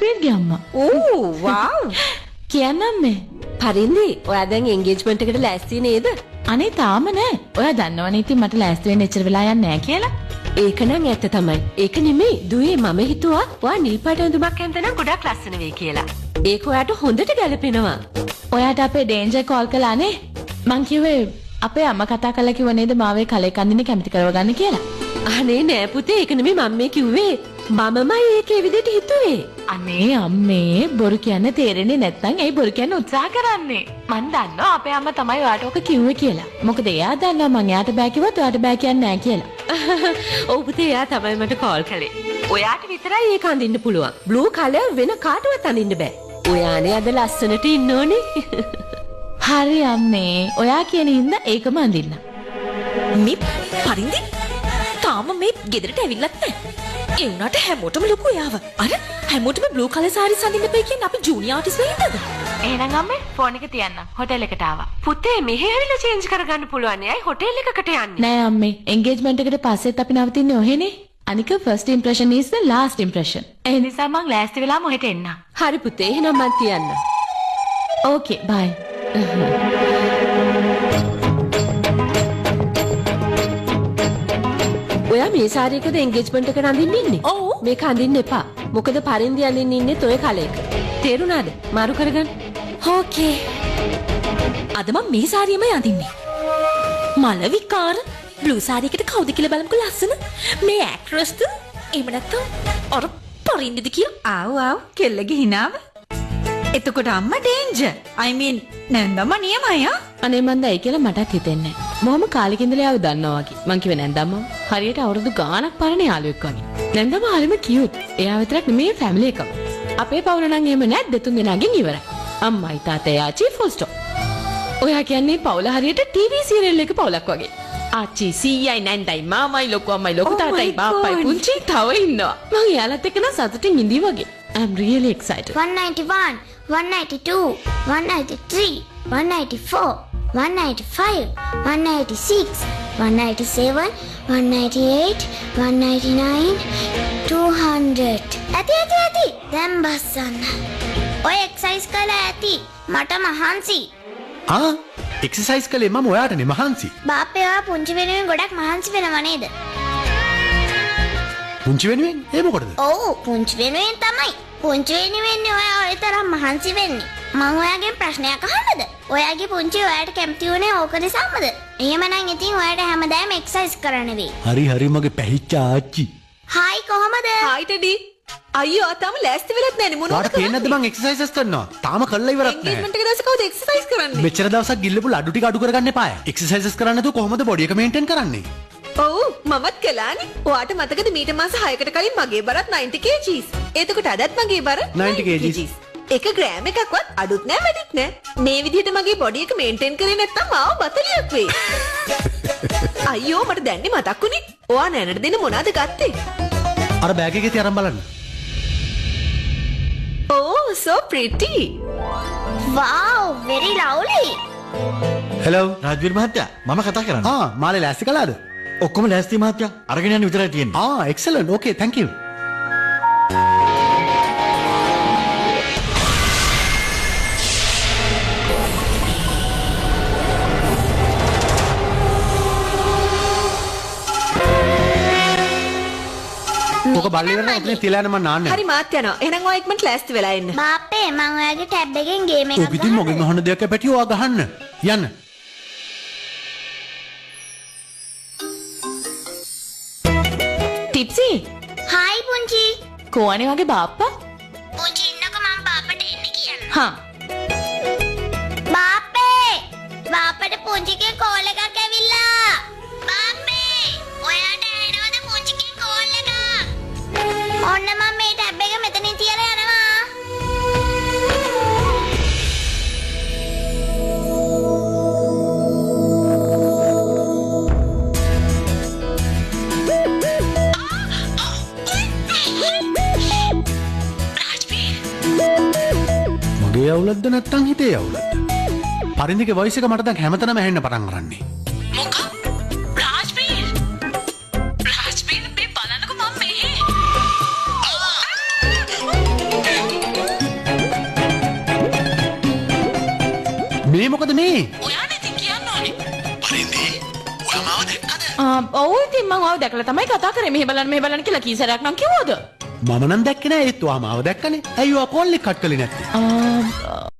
රාජ්බීර්ගේ අම්මා. ඕ වව්. කියන්නම් මේ. පරින්දි ඔයා දැන් එන්ගේජ්මන්ට් එකට ලෑස්ති නේද? අනේ තාම නෑ. ඔයා දන්නවනේ ඉතින් මට ලෑස්ති වෙන්න එච්චර වෙලා යන්නේ නෑ කියලා. ඒක නම් ඇත්ත තමයි. ඒක නෙමෙයි. දුවේ මම හිතුවා ඔයා නිල් පාට ඇඳුමක් ඇඳලා ගොඩක් ලස්සන වෙයි කියලා. ඒක ඔයාට හොඳට ගැලපෙනවා. ඔයාට අපේ ඩේන්ජර් කෝල් කළානේ. මං කිව්වේ අපේ අම්මා කතා කළා කිව්ව නේද මාවේ කලේ කන්දිනේ කැමති කරව ගන්න කියලා. අනේ නෑ පුතේ ඒක නෙමෙයි මම මේ කිව්වේ. මමමයි ඒකේ විදිහට හිතුවේ. අනේ අම්මේ බොරු කියන්න තේරෙන්නේ නැත්නම් ඇයි බොරු කියන්න උත්සාහ කරන්නේ? මං දන්නවා අපේ අම්මා තමයි ඔයාට ඔක කිව්වේ කියලා. මොකද එයා දන්නවා මං එයාට බෑ කිව්වොත් ඔයාට බෑ කියන්නේ නෑ කියලා. ඔව් පුතේ එයා තමයි මට කෝල් කළේ. ඔයාට විතරයි ඒක අඳින්න පුළුවන්. බ්ලූ කලර් වෙන කාටවත් අඳින්න බෑ. ඔයානේ අද ලස්සනට ඉන්න ඕනේ. හරි අම්මේ. ඔයා කියන හින්දා ඒකම අඳින්න. මේ පරින්දි තාම මේ ගෙදරට ඇවිල්ලත් නැහැ. ඒ උනාට හැමෝටම ලොකු යාව. අර හැමෝටම බ්ලූ කලර් සාරි සඳින්න එපයි කියන්නේ අපි ජූනියර් ආටිස්ට් වෙයිද? එහෙනම් අම්මේ ෆෝන් එක තියන්න. හොටෙල් එකට ආවා. පුතේ මෙහෙ ඇවිල්ලා චේන්ජ් කරගන්න පුළුවන් නේ. අය හොටෙල් එකකට යන්නේ. නෑ අම්මේ. එන්ගේජ්මන්ට් එකට පස්සෙත් අපි නවතින්නේ ඔහෙනේ. අනික first impression is the last impression. ඒ නිසා මං ලෑස්ති වෙලා මොහෙට එන්න. හරි පුතේ එහෙනම් මන් තියන්න. Okay bye. ඔයා මේ සාරියකද එන්ගේජ්මන්ට් එකට අඳින්න ඉන්නේ? ඔව්. මේක අඳින්න එපා. මොකද පරින්දි අඳින්න ඉන්නේ toy කලයක. තේරුණාද? මාරු කරගන්න. ඕකේ. අද මම මේ සාරියමයි අඳින්නේ. මලවිකාර බ්ලූ සාරියකට කවුද කියලා බලමුකෝ ලස්සන. මේ ඇක්ට්‍රස්ද? එහෙම නැත්නම් අර පරින්දිද කියලා? ආව් ආව් කෙල්ලගේ හිනාව. එතකොට අම්මා ඩේන්ජර්. I mean නැන්දම නියමයි ආ. අනේ මන්ද ඒ කියලා මටත් හිතෙන්නේ නැහැ. මොහොම කාලෙක ඉඳලා ආව දන්නවා වගේ. මං කිව්වේ නැන්දම හරියට අවුරුදු ගාණක් පරණ යාළුවෙක් වගේ. නැන්දම හරිම කියුට්. එයා විතරක් නෙමෙයි ෆැමිලි එකම. අපේ පවුල නම් එහෙම නැහැ දෙතුන් දෙනාගෙන් ඉවරයි. අම්මයි තාත්තයි ආච්චි ෆුල් ස්ටොප්. ඔයා කියන්නේ පවුල හරියට ටීවී සීරියල් එක පවුලක් වගේ. ආච්චි සීයයි නැන්දයි මාමයි ලොකු අම්මයි ලොකු තාත්තයි බාප්පයි පුංචි තව ඉන්නවා. මං එයාලත් එක්ක නම් සතුටින් ඉඳී වගේ. I'm really excited. 191, 192, 193, 194, 195, 196, 197, 198, 199, 200. ඇති. දැන් බස්සන්න. ඔය එක්සයිස් කළා ඇති. මට මහන්සි. එක්සර්සයිස් කළේ මම ඔයාටනේ මහන්සි. බාප්පේ ඔයා පුංචි වෙනුවෙන් ගොඩක් මහන්සි වෙනව නේද? පුංචි වෙනුවෙන් ඒ මොකටද? ඔව් පුංචි වෙනුවෙන් තමයි. පුංචි වෙනුවෙන් ඔයා ඔය තරම් මහන්සි වෙන්නේ. මම ඔයාගෙන් ප්‍රශ්නයක් අහන්නද? ඔයාගේ පුංචි ඔයාට කැමති වුණේ ඕක නිසාමද? එහෙමනම් ඉතින් ඔයාට හැමදාම එක්සර්සයිස් කරන්න වෙයි. හරි මගේ පැහිච්ච ආච්චි. හායි කොහමද? Hi teddy. අයියෝ තාම ලෑස්ති වෙලත් නැනේ මොනවද වාට පේන්නේ නැද්ද මං එක්සර්සයිසස් කරනවා? තාම කළා ඉවරත් නැහැ. එන්ගේජ්මන්ට් එක දවසේ කවුද එක්සර්සයිස් කරන්නේ? මෙච්චර දවසක් ගිල්ලපු ලඩු ටික අඩු කරගන්න එපාය. එක්සර්සයිසස් කරන්නේ නැතුව කොහොමද බොඩි එක මේන්ටේන් කරන්නේ? ඔව් මමත් කළානේ. ඔයාට මතකද මීට මාස 6කට කලින් මගේ බරත් 90 kgs. එතකොට අදත් මගේ බර 90 kgs. එක ග්‍රෑම් එකක්වත් අඩුත් නෑ වැඩිත් නෑ. මේ විදිහට මගේ බොඩි එක මේන්ටේන් කරේ නැත්නම් මාව බතලියක් වෙයි. අයියෝ මට දැන්නේ මතක් වුණේ. ඔයා නෑනට දෙන්න මොනවද ගත්තේ? අර බෑග් එකේ තියන් බලන්න. Oh, so pretty. Wow, very lovely. Hello Rajveer මහත්තයා මම කතා කරන්නේ. මාලේ ලෑස්ති කළාද? ඔක්කොම ලෑස්ති මහත්තයා. අරගෙන යන්න විතරයි තියෙන්නේ. excellent. Okay, thank you. ඔක බල්ලි වෙන ඔතන තියලා යන්න මම නාන්නේ. හරි මාත් යනවා. එහෙනම් ඔයා ඉක්මනට ලෑස්ති වෙලා එන්න. බාප්පේ මම ඔයාගේ ටැබ් එකෙන් ගේම් එකක් ඔක ඉතින් මොකෙන් අහන්න දෙයක් පැටිය ඔයා ගහන්න. යන්න. ටිප්සි. හායි පුංචි. කොහොනේ වගේ බාප්පා? පුංචි ඉන්නකො මම බාප්පට එන්න කියන්න. හා. බාප්පට පුංචිගේ කෝල් එකක් ඇවිල්ලා. බාප්පේ ඔයාට ඇහෙනවද පුංචිගේ කෝල් එක? ඔන්න මම මේ ටැබ් එක මෙතනින් තියලා යනවා. මගේ අවුලක්ද නැත්තම් හිතේ අවුලක්ද? පරින්දිගේ වොයිස් එක මට දැන් හැමතැනම ඇහෙන්න පටන් ගන්නනේ. මොකක්? රාජ්වීර් මේ බලන්නකො මම මෙහෙ. මේ මොකද මේ? ඔයානේ ඉතින් කියන්න ඕනේ. පරින්දි ඔයා මාව දැක්කද? ඔව් ඉතින් මං ඔයාව දැකලා තමයි කතා කරේ. මෙහෙ බලන්න කියලා කී සැරයක් නම් කිව්වද? මම නම් දැක්කේ නෑ ඒත් ඔයා මාව දැක්කනේ. ඇයි ඔයා කෝල් එක කට් කළේ නැත්තේ?